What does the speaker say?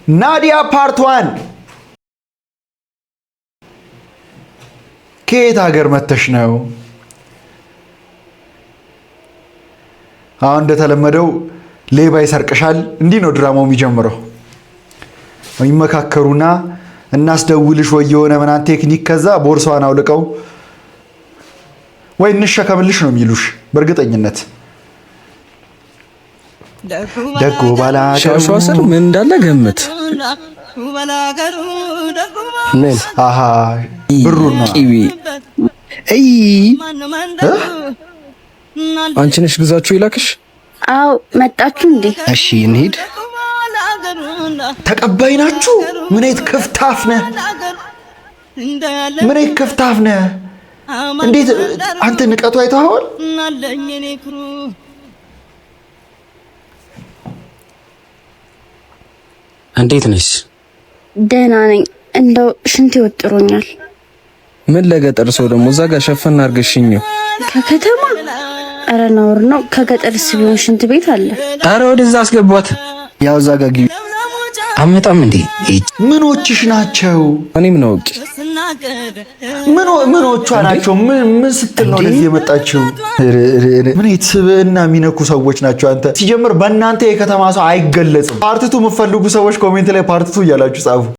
ናዲያ ፓርት 1 ከየት ሀገር መተሽ ነው? አሁን እንደተለመደው ሌባ ይሰርቅሻል። እንዲህ ነው ድራማው የሚጀምረው። ይመካከሩና እናስደውልሽ ወይ የሆነ ምናምን ቴክኒክ፣ ከዛ ቦርሳዋን አውልቀው ወይ እንሸከምልሽ ነው የሚሉሽ በእርግጠኝነት። ደጎ ባላገሩ ምን እንዳለ ገምት። ምን አሃ ብሩና ቂቢ አንቺ ነሽ ግዛችሁ ይላክሽ? አው መጣችሁ እንዴ? እሺ እንሂድ። ተቀባይ ናችሁ? ምን አይነት ክፍታፍ ነህ? ምን አይነት ክፍታፍ ነህ? እንዴት አንተ ንቀቱ አይተኸዋል? እንዴት ነሽ? ደህና ነኝ። እንደው ሽንት ይወጥሮኛል። ምን ለገጠር ሰው ደግሞ እዛ ጋር ሸፈን አድርገሽኝ ከከተማ ኧረ ነውር ነው። ከገጠርስ ቢሆን ሽንት ቤት አለ። ኧረ ወደዛ አስገቧት። ያው እዛ ጋር ግቢ። አመጣም እንዴ? ምኖችሽ ናቸው? እኔም ነው እቂ ምኖቿ ናቸው? ምን ስትል ነው ለዚህ የመጣችው? ምን ስብዕና የሚነኩ ሰዎች ናቸው። አንተ ሲጀምር በእናንተ የከተማ ሰው አይገለጽም። ፓርቲቱ የምትፈልጉ ሰዎች ኮሜንት ላይ ፓርቲቱ እያላችሁ ጻፉ።